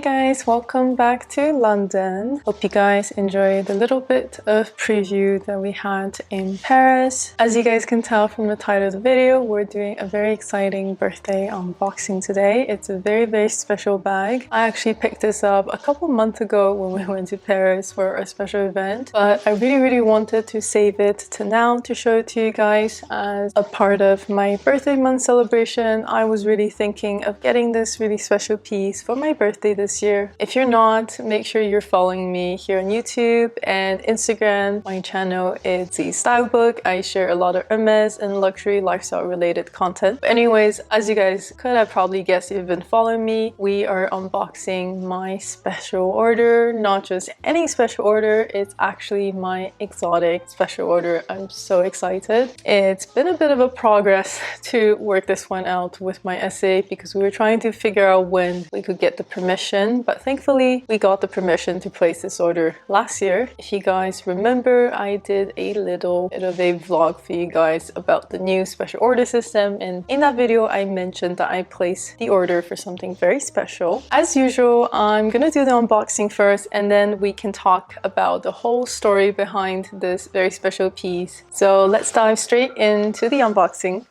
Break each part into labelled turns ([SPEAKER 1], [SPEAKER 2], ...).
[SPEAKER 1] Hey guys, welcome back to London. Hope you guys enjoyed the little bit of preview that we had in Paris. As you guys can tell from the title of the video, we're doing a very exciting birthday unboxing today. It's a very special bag. I actually picked this up a couple months ago when we went to Paris for a special event, but I really wanted to save it to now to show it to you guys as a part of my birthday month celebration. I was really thinking of getting this really special piece for my birthday this year. If you're not, make sure you're following me here on YouTube and Instagram. My channel is ziyistylebook. I share a lot of hermes and luxury lifestyle related content. But anyways, as you guys could have probably guessed, you've been following me, we are unboxing my special order. Not just any special order, it's actually my exotic special order. I'm so excited. It's been a bit of a progress to work this one out with my essay because we were trying to figure out when we could get the permission, but thankfully we got the permission to place this order last year. If you guys remember, I did a little bit of a vlog for you guys about the new special order system, and in that video I mentioned that I placed the order for something very special. As usual, I'm gonna do the unboxing first and then we can talk about the whole story behind this very special piece. So let's dive straight into the unboxing.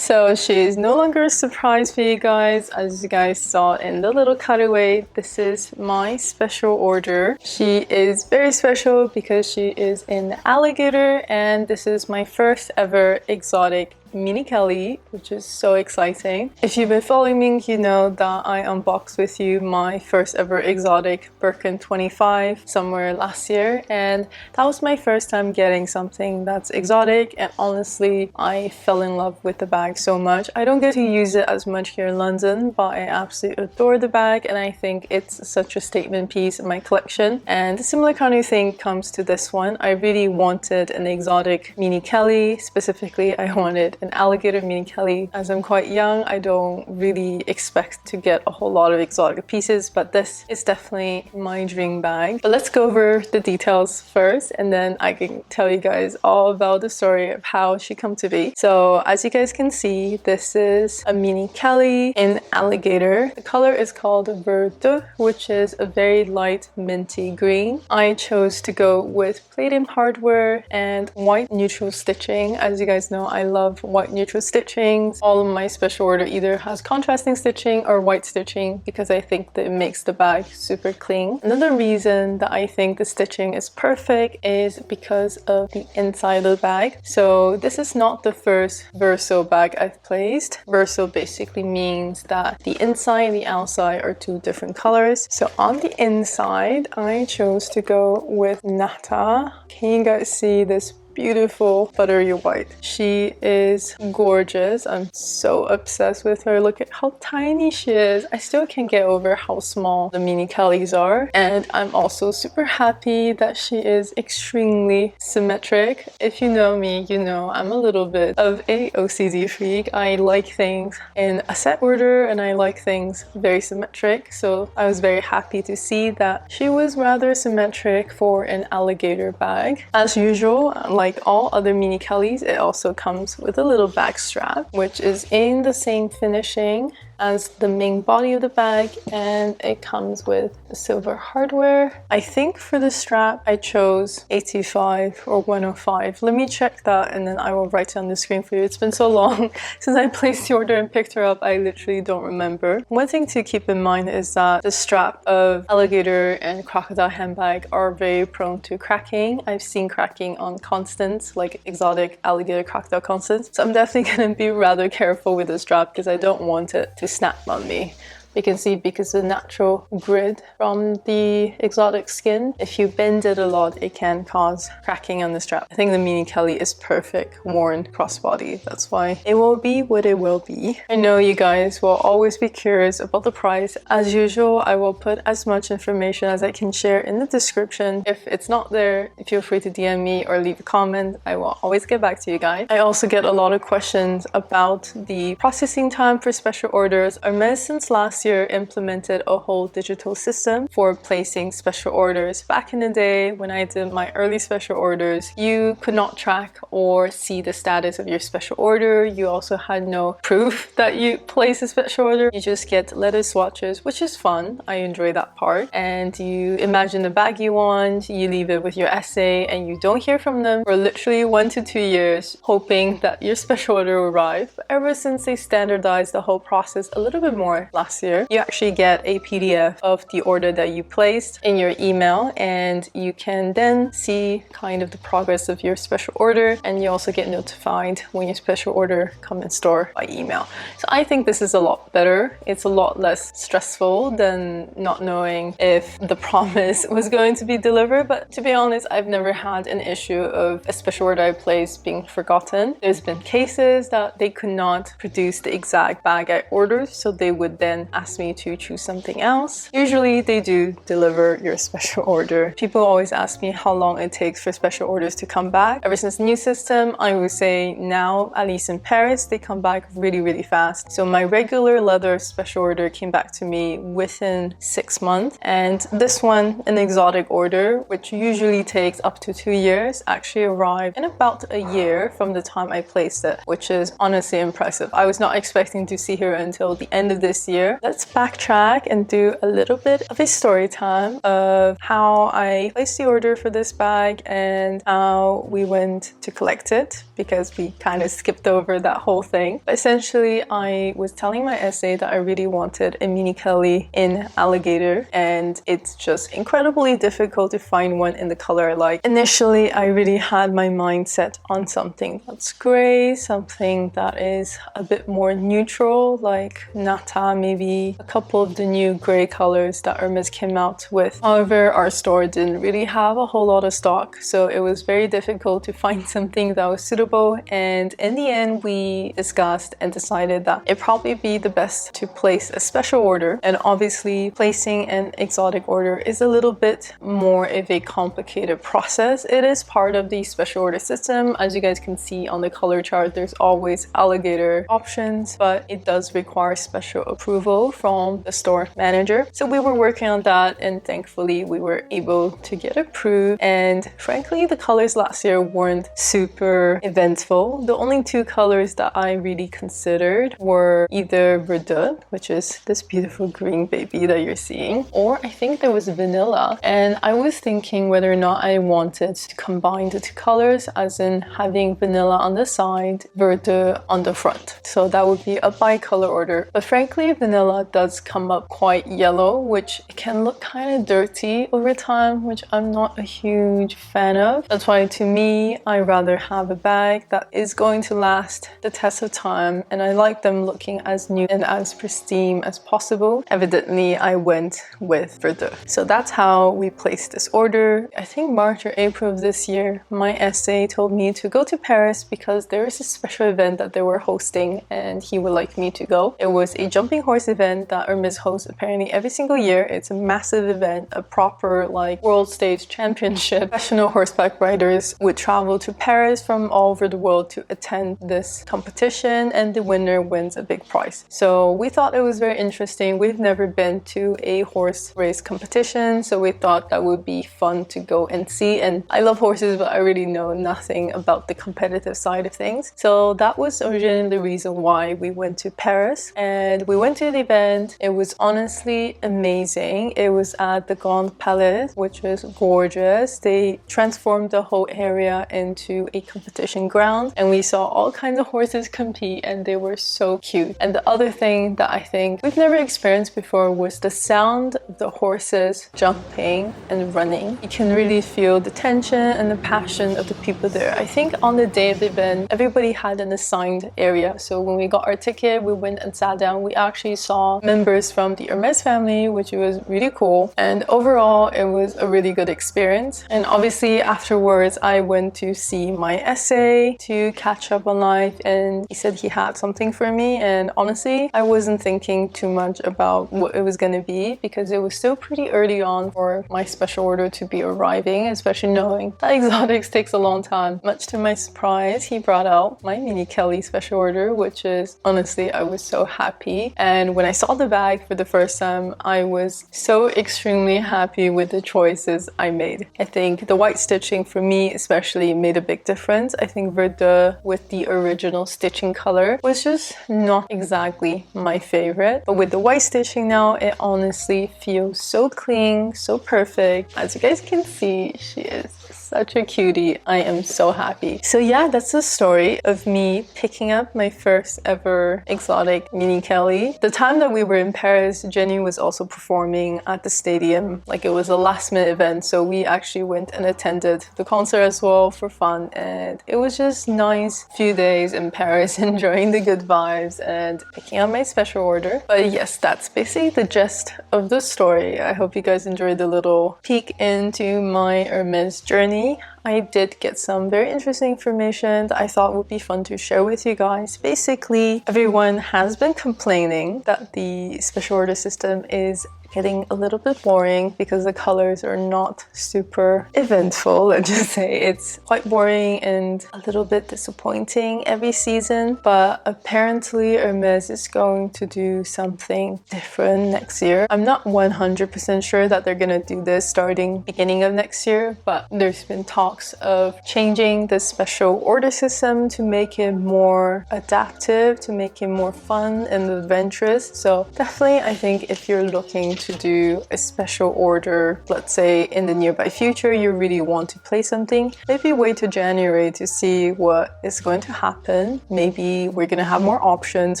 [SPEAKER 1] So she is no longer a surprise for you guys. As you guys saw in the little cutaway, this is my special order. She is very special because she is in Alligator, and this is my first ever exotic mini Kelly, which is so exciting. If you've been following me, you know that I unboxed with you my first ever exotic Birkin 25 somewhere last year, and that was my first time getting something that's exotic, and honestly I fell in love with the bag so much. I don't get to use it as much here in London, but I absolutely adore the bag and I think it's such a statement piece in my collection. And a similar kind of thing comes to this one. I really wanted an exotic mini Kelly. Specifically, I wanted an Alligator mini Kelly. As I'm quite young, I don't really expect to get a whole lot of exotic pieces, but this is definitely my dream bag. But let's go over the details first and then I can tell you guys all about the story of how she come to be. So as you guys can see, this is a mini Kelly in Alligator. The color is called Vert, which is a very light minty green. I chose to go with plated hardware and white neutral stitching. As you guys know, I love white neutral stitchings. All of my special order either has contrasting stitching or white stitching because I think that it makes the bag super clean. Another reason that I think the stitching is perfect is because of the inside of the bag. So this is not the first Verso bag I've placed. Verso basically means that the inside and the outside are two different colors. So on the inside, I chose to go with Nata. Can you guys see this beautiful buttery white? She is gorgeous. I'm so obsessed with her. Look at how tiny she is. I still can't get over how small the mini Kellys are, and I'm also super happy that she is extremely symmetric. If you know me, you know I'm a little bit of a OCD freak. I like things in a set order and I like things very symmetric, so I was very happy to see that she was rather symmetric for an Alligator bag. As usual, like all other mini Kellys, it also comes with a little bag strap, which is in the same finishing as the main body of the bag, and it comes with silver hardware. I think for the strap I chose 85 or 105. Let me check that and then I will write it on the screen for you. It's been so long since I placed the order and picked her up, I literally don't remember. One thing to keep in mind is that the strap of Alligator and Crocodile handbag are very prone to cracking. I've seen cracking on constants, like exotic Alligator Crocodile constants, so I'm definitely going to be rather careful with the strap because I don't want it to snap on me. You can see because the natural grid from the exotic skin, if you bend it a lot, it can cause cracking on the strap. I think the Mini Kelly is perfect worn crossbody. That's why it will be what it will be. I know you guys will always be curious about the price. As usual, I will put as much information as I can share in the description. If it's not there, feel free to DM me or leave a comment. I will always get back to you guys. I also get a lot of questions about the processing time for special orders. Hermes since last year implemented a whole digital system for placing special orders. Back in the day when I did my early special orders, you could not track or see the status of your special order. You also had no proof that you placed a special order. You just get letter swatches, which is fun. I enjoy that part. And you imagine the bag you want, you leave it with your essay, and you don't hear from them for literally 1 to 2 years, hoping that your special order will arrive. But ever since they standardized the whole process a little bit more last year, you actually get a PDF of the order that you placed in your email, and you can then see kind of the progress of your special order, and you also get notified when your special order comes in store by email. So I think this is a lot better. It's a lot less stressful than not knowing if the promise was going to be delivered. But to be honest, I've never had an issue of a special order I placed being forgotten. There's been cases that they could not produce the exact bag I ordered, so they would then ask me to choose something else. Usually they do deliver your special order. People always ask me how long it takes for special orders to come back. Ever since the new system, I would say now, at least in Paris, they come back really, really fast. So my regular leather special order came back to me within 6 months, and this one, an exotic order, which usually takes up to 2 years, actually arrived in about a year from the time I placed it, which is honestly impressive. I was not expecting to see her until the end of this year. Let's backtrack and do a little bit of a story time of how I placed the order for this bag and how we went to collect it, because we kind of skipped over that whole thing. But essentially, I was telling my essay that I really wanted a Mini Kelly in Alligator, and it's just incredibly difficult to find one in the color I like. Initially, I really had my mind set on something that's gray, something that is a bit more neutral, like Nata, maybe a couple of the new gray colors that Hermes came out with. However, our store didn't really have a whole lot of stock, so it was very difficult to find something that was suitable. And in the end, we discussed and decided that it'd probably be the best to place a special order. And obviously, placing an exotic order is a little bit more of a complicated process. It is part of the special order system. As you guys can see on the color chart, there's always Alligator options, but it does require special approval from the store manager. So we were working on that, and thankfully we were able to get approved. And frankly, the colors last year weren't super eventful. The only 2 colors that I really considered were either Vert, which is this beautiful green baby that you're seeing, or I think there was vanilla. And I was thinking whether or not I wanted to combine the 2 colors, as in having vanilla on the side, Vert on the front. So that would be a bicolor order. But frankly, vanilla does come up quite yellow, which can look kind of dirty over time, which I'm not a huge fan of. That's why, to me, I rather have a bag that is going to last the test of time, and I like them looking as new and as pristine as possible. Evidently, I went with Vert. So that's how we placed this order. I think March or April of this year, my essay told me to go to Paris because there is a special event that they were hosting and he would like me to go. It was a jumping horse event that Hermes hosts apparently every single year. It's a massive event, a proper like world stage championship. Professional horseback riders would travel to Paris from all over the world to attend this competition, and the winner wins a big prize. So we thought it was very interesting. We've never been to a horse race competition, so we thought that would be fun to go and see. And I love horses, but I really know nothing about the competitive side of things. So that was originally the reason why we went to Paris, and we went to the event. It was honestly amazing. It was at the Grand Palais, which was gorgeous. They transformed the whole area into a competition ground, and we saw all kinds of horses compete, and they were so cute. And the other thing that I think we've never experienced before was the sound of the horses jumping and running. You can really feel the tension and the passion of the people there. I think on the day of the event, everybody had an assigned area. So when we got our ticket, we went and sat down. We actually saw saw members from the Hermes family, which was really cool. And overall, it was a really good experience. And obviously afterwards, I went to see my essay to catch up on life, and he said he had something for me. And honestly, I wasn't thinking too much about what it was going to be because it was still pretty early on for my special order to be arriving, especially knowing that exotics takes a long time. Much to my surprise, he brought out my mini Kelly special order, which is honestly, I was so happy. And when I saw the bag for the first time, I was so extremely happy with the choices I made. I think the white stitching for me especially made a big difference. I think Vert with the original stitching color was just not exactly my favorite, but with the white stitching now, it honestly feels so clean, so perfect. As you guys can see, she is such a cutie. I am so happy. So yeah, that's the story of me picking up my first ever exotic mini Kelly. The time that we were in Paris, Jennie was also performing at the stadium. Like, it was a last minute event, so we actually went and attended the concert as well for fun, and it was just nice few days in Paris enjoying the good vibes and picking up my special order. But yes, that's basically the gist of the story. I hope you guys enjoyed the little peek into my Hermes journey. I did get some very interesting information that I thought would be fun to share with you guys. Basically, everyone has been complaining that the special order system is getting a little bit boring because the colors are not super eventful. Let's just say it's quite boring and a little bit disappointing every season. But apparently Hermes is going to do something different next year. I'm not 100% sure that they're gonna do this starting beginning of next year, but there's been talks of changing the special order system to make it more adaptive, to make it more fun and adventurous. So definitely, I think if you're looking to do a special order, let's say in the nearby future, you really want to play something, maybe wait till January to see what is going to happen. Maybe we're gonna have more options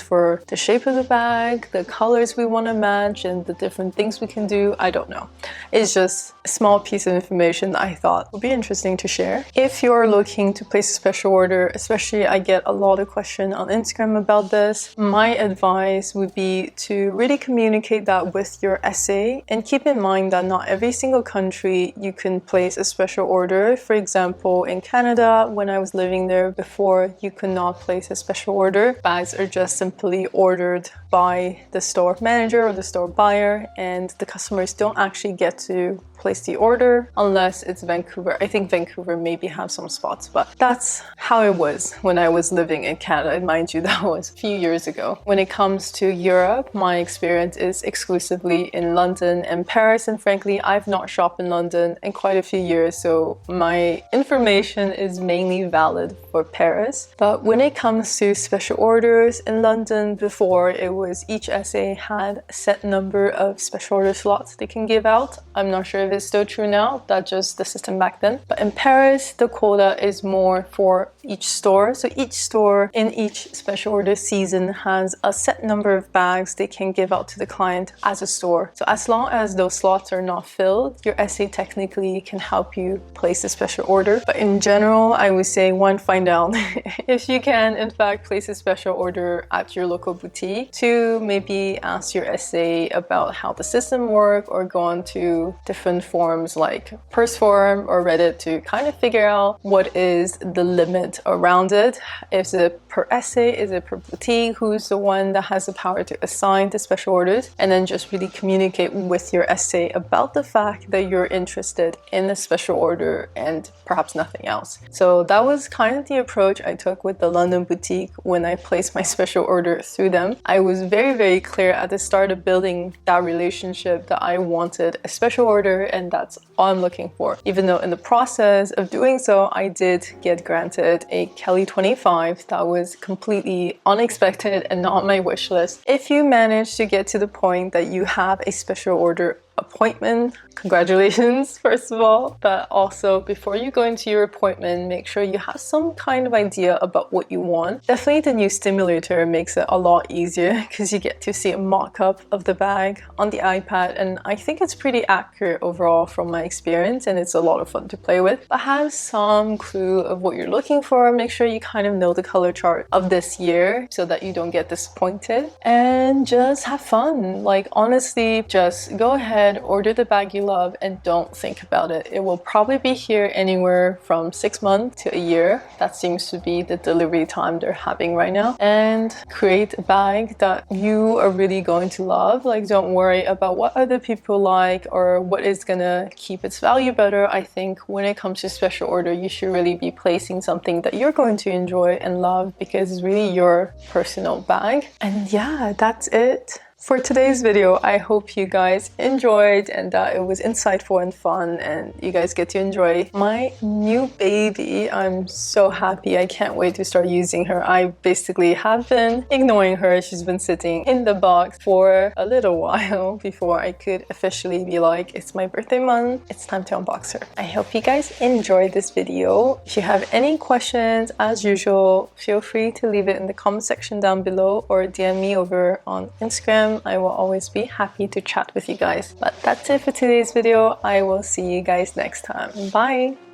[SPEAKER 1] for the shape of the bag, the colors we want to match, and the different things we can do. I don't know. It's just a small piece of information that I thought would be interesting to share. If you're looking to place a special order, especially I get a lot of questions on Instagram about this, my advice would be to really communicate that with your essay, and keep in mind that not every single country you can place a special order. For example, in Canada, when I was living there before, you could not place a special order. Bags are just simply ordered by the store manager or the store buyer, and the customers don't actually get to place the order unless it's Vancouver. I think Vancouver maybe have some spots, but that's how it was when I was living in Canada. And mind you, that was a few years ago. When it comes to Europe, my experience is exclusively in London and Paris, and frankly, I've not shopped in London in quite a few years, so my information is mainly valid for Paris. But when it comes to special orders in London, before it was each essay had a set number of special order slots they can give out. I'm not sure if it's still true now, that's just the system back then. But in Paris, the quota is more for each store. So each store in each special order season has a set number of bags they can give out to the client as a store. So as long as those slots are not filled, your essay technically can help you place a special order. But in general, I would say, one, find out if you can in fact place a special order at your local boutique. Two, maybe ask your essay about how the system works, or go on to different forums like Purse Forum or Reddit to kind of figure out what is the limit around it. Is it per essay? Is it per boutique? Who's the one that has the power to assign the special orders? And then just really communicate with your essay about the fact that you're interested in a special order and perhaps nothing else. So that was kind of the approach I took with the London boutique when I placed my special order through them. I was very, very clear at the start of building that relationship that I wanted a special order, and that's all I'm looking for. Even though in the process of doing so, I did get granted a Kelly 25 that was completely unexpected and not on my wish list. If you manage to get to the point that you have a special order appointment, congratulations first of all, but also before you go into your appointment, make sure you have some kind of idea about what you want. Definitely the new stimulator makes it a lot easier because you get to see a mock-up of the bag on the iPad, and I think it's pretty accurate overall from my experience, and it's a lot of fun to play with. But have some clue of what you're looking for. Make sure you kind of know the color chart of this year so that you don't get disappointed, and just have fun. Like honestly, just go ahead, order the bag you love, and don't think about it. It will probably be here anywhere from 6 months to a year. That seems to be the delivery time they're having right now. And create a bag that you are really going to love. Like don't worry about what other people like or what is gonna keep its value better. I think when it comes to special order, you should really be placing something that you're going to enjoy and love because it's really your personal bag. And yeah, that's it for today's video. I hope you guys enjoyed and that it was insightful and fun and you guys get to enjoy my new baby. I'm so happy. I can't wait to start using her. I basically have been ignoring her. She's been sitting in the box for a little while before I could officially be like, it's my birthday month, it's time to unbox her. I hope you guys enjoyed this video. If you have any questions, as usual, feel free to leave it in the comment section down below or DM me over on Instagram. I will always be happy to chat with you guys. But that's it for today's video. I will see you guys next time. Bye!